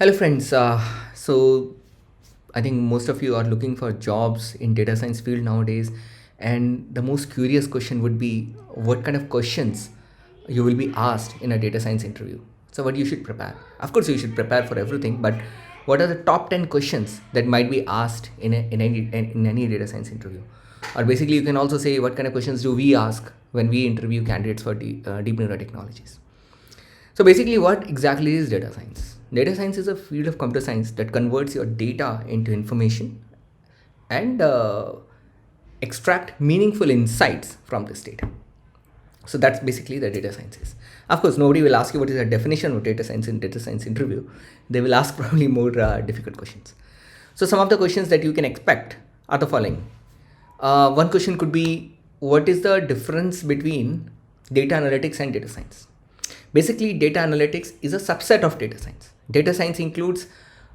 Hello friends. So I think most of you are looking for jobs in data science field nowadays, and the most curious question would be what kind of questions you will be asked in a data science interview. So what you should prepare. Of course, you should prepare for everything, but what are the top 10 questions that might be asked in any data science interview? Or basically, you can also say what kind of questions do we ask when we interview candidates for Deepneura Technologies. So basically, what exactly is data science? Data science is a field of computer science that converts your data into information and extract meaningful insights from this data. So that's basically the data science is. Of course, nobody will ask you what is the definition of data science in data science interview. They will ask probably more difficult questions. So some of the questions that you can expect are the following. One question could be, what is the difference between data analytics and data science? Basically, data analytics is a subset of data science. Data science includes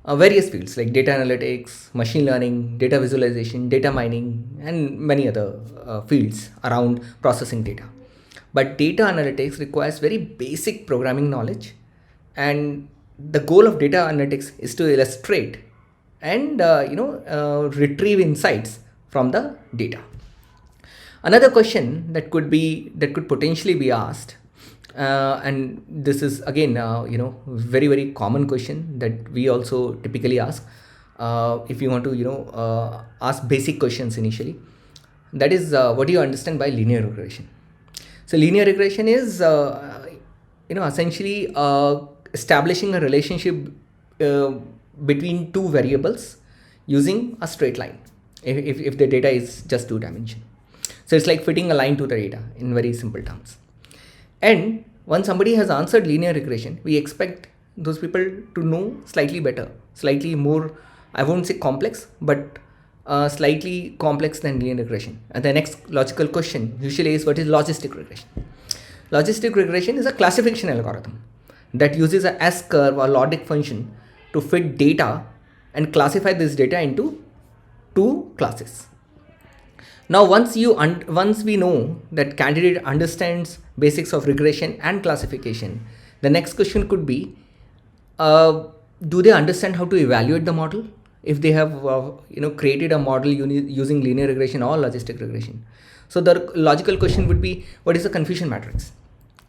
various fields like data analytics, machine learning, data visualization, data mining, and many other fields around processing data. But data analytics requires very basic programming knowledge, and the goal of data analytics is to illustrate and retrieve insights from the data. Another question that could potentially be asked, and this is again very common question that we also typically ask if you want to ask basic questions initially. That is, what do you understand by linear regression? So linear regression is essentially establishing a relationship uh, between two variables using a straight line if the data is just two dimension. So it's like fitting a line to the data in very simple terms. And once somebody has answered linear regression, we expect those people to know slightly better, slightly more, I won't say complex, but slightly complex than linear regression. And the next logical question usually is, what is logistic regression? Logistic regression is a classification algorithm that uses a S-curve or logic function to fit data and classify this data into two classes. Now, once we know that candidate understands basics of regression and classification, the next question could be, do they understand how to evaluate the model? If they have created a model using linear regression or logistic regression. So the logical question would be, what is a confusion matrix?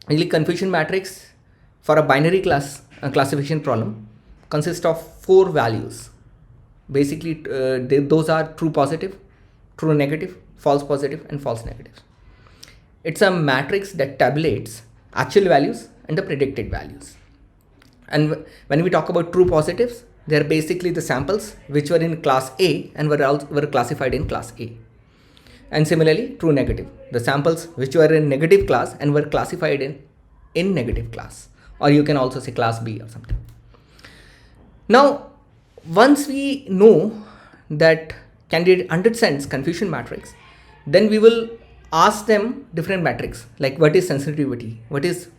Really, confusion matrix for a binary classification problem consists of four values. Basically, those are true positive, true negative, false positive, and false negatives. It's a matrix that tabulates actual values and the predicted values. And when we talk about true positives, they're basically the samples which were in class A and were classified in class A. And similarly, true negative, the samples which were in negative class and were classified in negative class, or you can also say class B or something. Now, once we know that candidate understands confusion matrix, then we will ask them different metrics like what is sensitivity, what is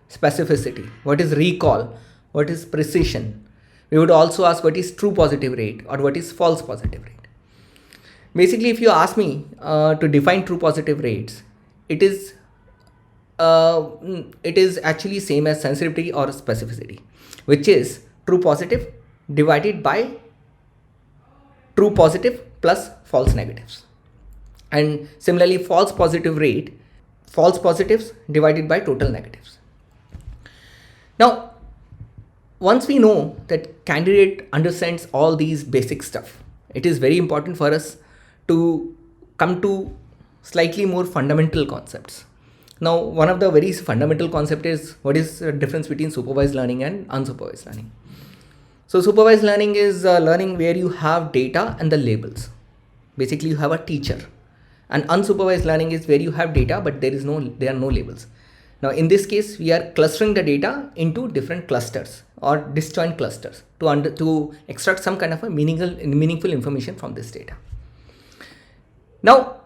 specificity, what is recall, what is precision. We would also ask what is true positive rate or what is false positive rate. Basically, if you ask me to define true positive rates, it is actually same as sensitivity or specificity, which is true positive divided by true positive plus false negatives. And similarly, false positive rate, false positives divided by total negatives. Now, once we know that candidate understands all these basic stuff, it is very important for us to come to slightly more fundamental concepts. Now, one of the very fundamental concept is, what is the difference between supervised learning and unsupervised learning? So supervised learning is learning where you have data and the labels. Basically, you have a teacher. And unsupervised learning is where you have data, but there are no labels. Now, in this case, we are clustering the data into different clusters or disjoint clusters to extract some kind of a meaningful information from this data. Now,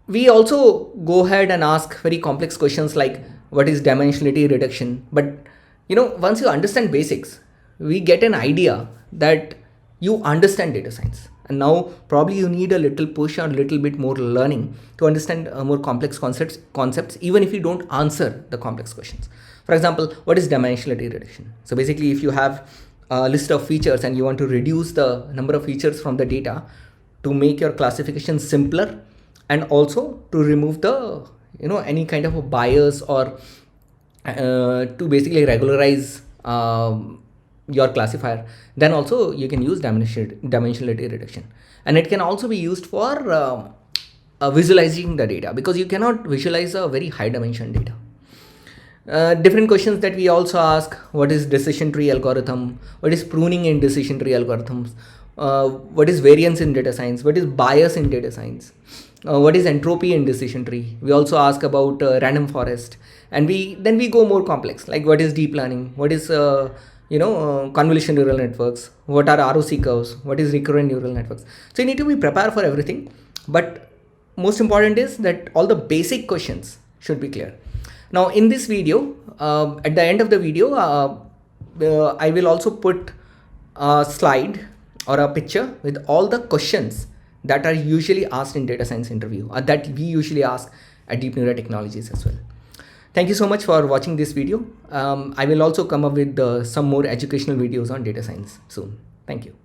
we also go ahead and ask very complex questions like, what is dimensionality reduction? But once you understand basics, we get an idea that you understand data science. And now probably you need a little push or a little bit more learning to understand more complex concepts, even if you don't answer the complex questions. For example, what is dimensionality reduction? So basically, if you have a list of features and you want to reduce the number of features from the data to make your classification simpler, and also to remove the any kind of a bias, or to basically regularize your classifier, then also you can use dimensionality reduction. And it can also be used for visualizing the data, because you cannot visualize a very high dimension data. Different questions that we also ask: what is decision tree algorithm? What is pruning in decision tree algorithms? What is variance in data science? What is bias in data science? What is entropy in decision tree? We also ask about random forest, and then we go more complex, like what is deep learning? What is convolution neural networks? What are ROC curves? What is recurrent neural networks? So you need to be prepared for everything, but most important is that all the basic questions should be clear. Now in this video, at the end of the video, I will also put a slide or a picture with all the questions that are usually asked in data science interview, or that we usually ask at Deepneura Technologies as well. Thank you so much for watching this video. I will also come up with some more educational videos on data science soon. Thank you.